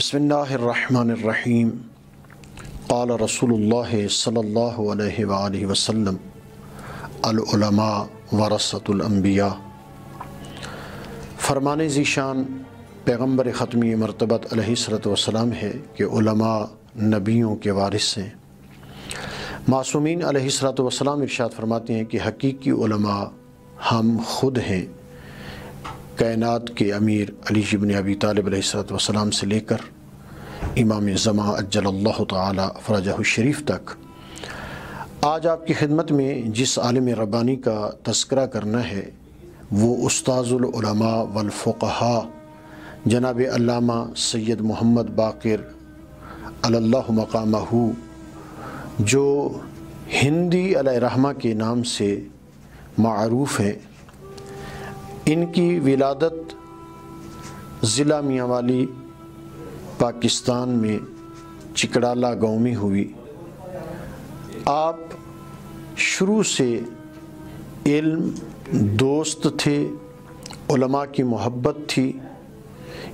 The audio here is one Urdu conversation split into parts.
بسم اللہ الرحمن الرحیم قال رسول اللہ صلی اللہ علیہ وآلہ وسلم العلماء ورثۃ الانبیاء۔ فرمان ذیشان پیغمبر ختمی مرتبت علیہ الصلوۃ والسلام ہے کہ علماء نبیوں کے وارث ہیں۔ معصومین علیہ الصلوۃ والسلام ارشاد فرماتے ہیں کہ حقیقی علماء ہم خود ہیں، کائنات کے امیر علی بن ابی طالب علیہ الصلوۃ والسلام سے لے کر امام زمان عجل اللہ تعالی فرجہ الشریف تک۔ آج آپ کی خدمت میں جس عالم ربانی کا تذکرہ کرنا ہے وہ استاذ العلماء والفقہاء جناب علامہ سید محمد باقر علی اللہ مقامہ، جو ہندی علیہ رحمہ کے نام سے معروف ہیں۔ ان کی ولادت ضلع میانوالی پاکستان میں چکڑالہ گاؤں میں ہوئی۔ آپ شروع سے علم دوست تھے، علماء کی محبت تھی۔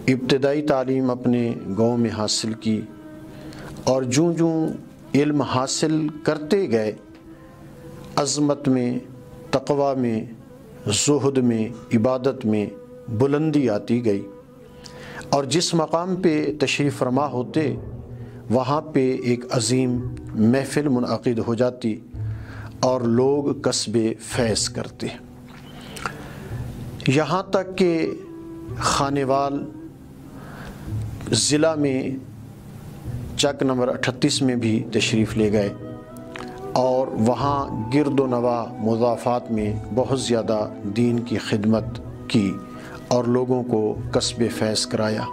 ابتدائی تعلیم اپنے گاؤں میں حاصل کی اور جوں جوں علم حاصل کرتے گئے عظمت میں، تقوی میں، زہد میں، عبادت میں بلندی آتی گئی، اور جس مقام پہ تشریف فرما ہوتے وہاں پہ ایک عظیم محفل منعقد ہو جاتی اور لوگ کسب فیض کرتے، یہاں تک کہ خانیوال ضلع میں چک نمبر 38 میں بھی تشریف لے گئے اور وہاں گرد و نواح مضافات میں بہت زیادہ دین کی خدمت کی اور لوگوں کو کسب فیض کرایا۔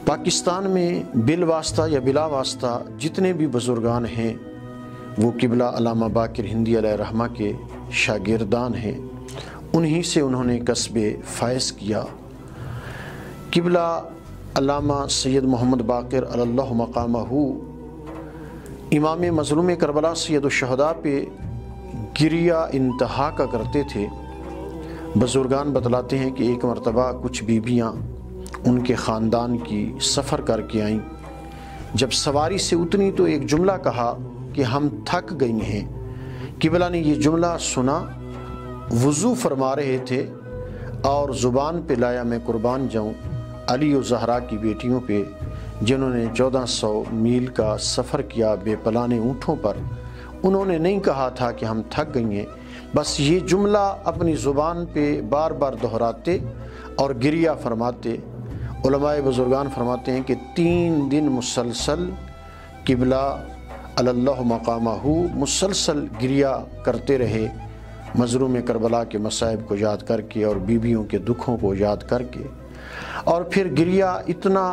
پاکستان میں بالواسطہ یا بلا واسطہ جتنے بھی بزرگان ہیں وہ قبلہ علامہ باقر ہندی علیہ رحمہ کے شاگردان ہیں، انہی سے انہوں نے کسب فیض کیا۔ قبلہ علامہ سید محمد باقر علی اللہ مقامہ امام مظلوم کربلا سید الشہداء پہ گریہ انتہا کا کرتے تھے۔ بزرگان بتلاتے ہیں کہ ایک مرتبہ کچھ بیویاں ان کے خاندان کی سفر کر کے آئیں، جب سواری سے اتنی تو ایک جملہ کہا کہ ہم تھک گئی ہیں۔ قبلہ نے یہ جملہ سنا، وضو فرما رہے تھے اور زبان پہ لایا میں قربان جاؤں علی و زہرا کی بیٹیوں پہ، جنہوں نے 1400 میل کا سفر کیا بے پلانے اونٹوں پر۔ انہوں نے نہیں کہا تھا کہ ہم تھک گئی ہیں، بس یہ جملہ اپنی زبان پہ بار بار دہراتے اور گریہ فرماتے۔ علماء بزرگان فرماتے ہیں کہ 3 دن مسلسل قبلہ علی اللہ مقامہ مسلسل گریہ کرتے رہے، مظلوم کربلا کے مصائب کو یاد کر کے اور بیویوں کے دکھوں کو یاد کر کے، اور پھر گریہ اتنا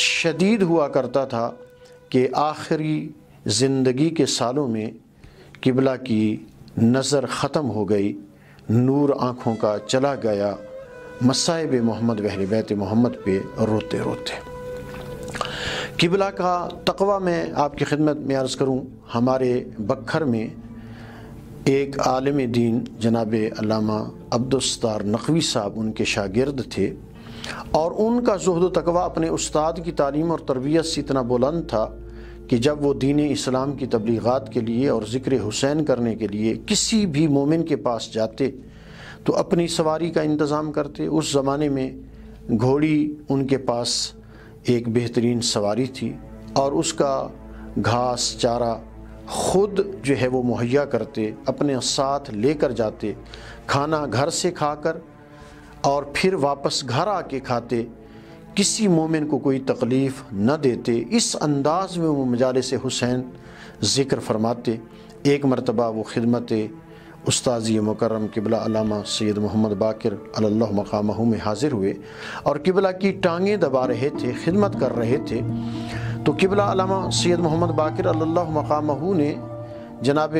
شدید ہوا کرتا تھا کہ آخری زندگی کے سالوں میں قبلہ کی نظر ختم ہو گئی، نور آنکھوں کا چلا گیا، مصائب محمد و اہل بیت محمد پہ روتے روتے۔ قبلہ کا تقوی میں آپ کی خدمت میں عرض کروں، ہمارے بکھر میں ایک عالم دین جناب علامہ عبدالستار نقوی صاحب ان کے شاگرد تھے، اور ان کا زہد و تقوی اپنے استاد کی تعلیم اور تربیت سے اتنا بلند تھا کہ جب وہ دین اسلام کی تبلیغات کے لیے اور ذکر حسین کرنے کے لیے کسی بھی مومن کے پاس جاتے تو اپنی سواری کا انتظام کرتے۔ اس زمانے میں گھوڑی ان کے پاس ایک بہترین سواری تھی، اور اس کا گھاس چارہ خود جو ہے وہ مہیا کرتے، اپنے ساتھ لے کر جاتے، کھانا گھر سے کھا کر اور پھر واپس گھر آ کے کھاتے، کسی مومن کو کوئی تکلیف نہ دیتے۔ اس انداز میں وہ مجالس حسین ذکر فرماتے۔ ایک مرتبہ وہ خدمت استاذی مکرم قبلہ علامہ سید محمد باقر علی اللہ مقامہ میں حاضر ہوئے اور قبلہ کی ٹانگیں دبا رہے تھے، خدمت کر رہے تھے، تو قبلہ علامہ سید محمد باقر علی اللہ مقامہ نے جناب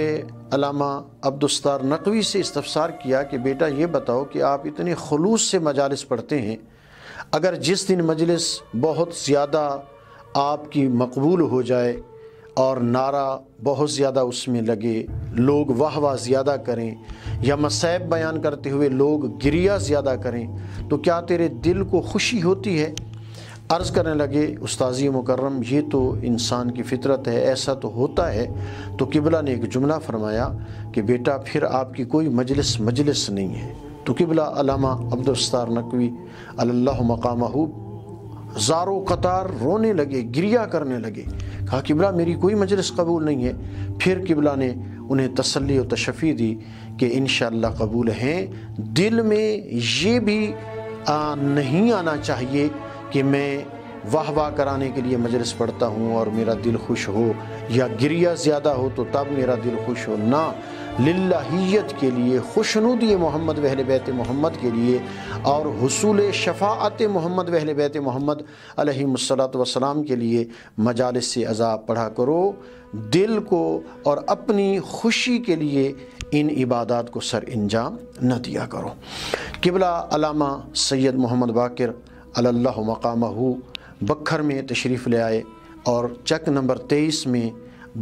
علامہ عبدالستار نقوی سے استفسار کیا کہ بیٹا یہ بتاؤ کہ آپ اتنے خلوص سے مجالس پڑھتے ہیں، اگر جس دن مجلس بہت زیادہ آپ کی مقبول ہو جائے اور نعرہ بہت زیادہ اس میں لگے، لوگ واہ واہ زیادہ کریں، یا مصائب بیان کرتے ہوئے لوگ گریہ زیادہ کریں، تو کیا تیرے دل کو خوشی ہوتی ہے؟ عرض کرنے لگے استاذی مکرم یہ تو انسان کی فطرت ہے، ایسا تو ہوتا ہے۔ تو قبلہ نے ایک جملہ فرمایا کہ بیٹا پھر آپ کی کوئی مجلس نہیں ہے۔ تو قبلہ علامہ عبدالستار نقوی اللہ مقامہ زارو قطار رونے لگے، گریہ کرنے لگے، کہا قبلہ میری کوئی مجلس قبول نہیں ہے۔ پھر قبلہ نے انہیں تسلی و تشفی دی کہ انشاءاللہ قبول ہیں۔ دل میں یہ بھی نہیں آنا چاہیے کہ میں واہ واہ کرانے کے لیے مجلس پڑھتا ہوں اور میرا دل خوش ہو، یا گریہ زیادہ ہو تو تب میرا دل خوش ہو، نہ، للہیت کے لیے، خوشنودی محمد و اہل بیت محمد کے لیے اور حصول شفاعت محمد و اہل بیت محمد علیہم الصلاۃ والسلام کے لیے مجالس سے عذاب پڑھا کرو۔ دل کو اور اپنی خوشی کے لیے ان عبادات کو سر انجام نہ دیا کرو۔ قبلہ علامہ سید محمد باقر اللہ مقامہ بکھر میں تشریف لے آئے اور چک نمبر 23 میں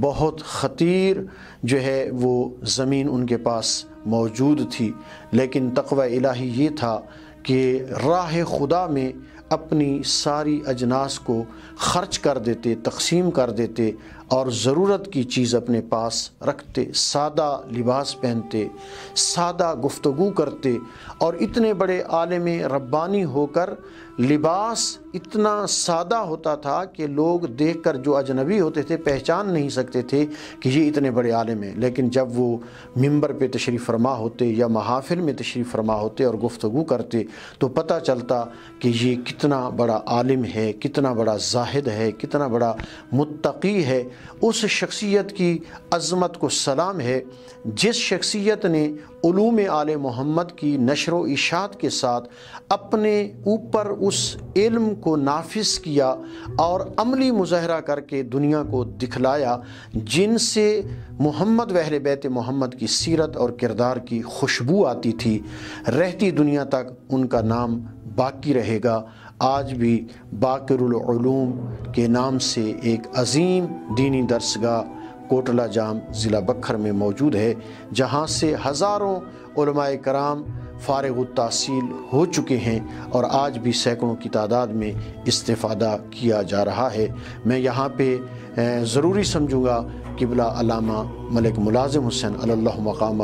بہت خطیر جو ہے وہ زمین ان کے پاس موجود تھی، لیکن تقوی الہی یہ تھا کہ راہ خدا میں اپنی ساری اجناس کو خرچ کر دیتے، تقسیم کر دیتے اور ضرورت کی چیز اپنے پاس رکھتے، سادہ لباس پہنتے، سادہ گفتگو کرتے، اور اتنے بڑے عالم ربانی ہو کر لباس اتنا سادہ ہوتا تھا کہ لوگ دیکھ کر جو اجنبی ہوتے تھے پہچان نہیں سکتے تھے کہ یہ اتنے بڑے عالم ہیں، لیکن جب وہ ممبر پہ تشریف فرما ہوتے یا محافل میں تشریف فرما ہوتے اور گفتگو کرتے تو پتہ چلتا کہ یہ کتنا بڑا عالم ہے، کتنا بڑا زاہد ہے، کتنا بڑا متقی ہے۔ اس شخصیت کی عظمت کو سلام ہے جس شخصیت نے علوم آل محمد کی نشر و اشاعت کے ساتھ اپنے اوپر اس علم کو نافذ کیا اور عملی مظاہرہ کر کے دنیا کو دکھلایا، جن سے محمد و اہل بیت محمد کی سیرت اور کردار کی خوشبو آتی تھی۔ رہتی دنیا تک ان کا نام باقی رہے گا۔ آج بھی باقر العلوم کے نام سے ایک عظیم دینی درسگاہ کوٹلہ جام ضلع بکھر میں موجود ہے، جہاں سے ہزاروں علماء کرام فارغ التحصیل ہو چکے ہیں اور آج بھی سینکڑوں کی تعداد میں استفادہ کیا جا رہا ہے۔ میں یہاں پہ ضروری سمجھوں گا قبلہ علامہ ملک ملازم حسین اللہ مقامہ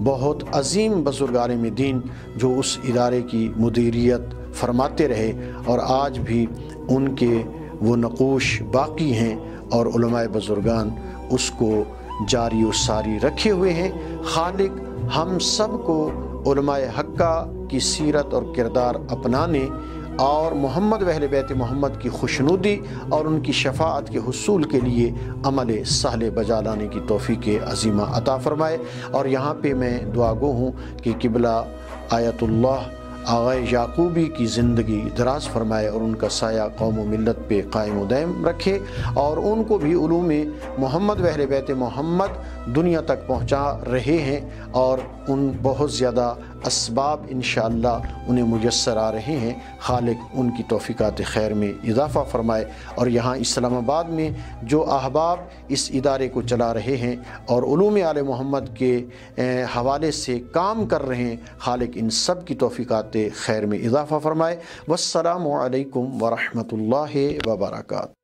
بہت عظیم بزرگ عالم دین جو اس ادارے کی مدیریت فرماتے رہے، اور آج بھی ان کے وہ نقوش باقی ہیں اور علماء بزرگان اس کو جاری و ساری رکھے ہوئے ہیں۔ خالق ہم سب کو علماء حقہ کی سیرت اور کردار اپنانے اور محمد و اہل بیت محمد کی خوشنودی اور ان کی شفاعت کے حصول کے لیے عمل صالح بجا لانے کی توفیق عظیمہ عطا فرمائے۔ اور یہاں پہ میں دعا گو ہوں کہ قبلہ آیت اللہ آغا یعقوبی کی زندگی دراز فرمائے اور ان کا سایہ قوم و ملت پہ قائم و دائم رکھے، اور ان کو بھی علوم محمد و اہل بیت محمد دنیا تک پہنچا رہے ہیں اور ان بہت زیادہ اسباب انشاءاللہ انہیں میسر آ رہے ہیں۔ خالق ان کی توفیقات خیر میں اضافہ فرمائے، اور یہاں اسلام آباد میں جو احباب اس ادارے کو چلا رہے ہیں اور علوم آل محمد کے حوالے سے کام کر رہے ہیں، خالق ان سب کی توفیقات خیر میں اضافہ فرمائے۔ والسلام علیکم ورحمۃ اللہ وبرکاتہ۔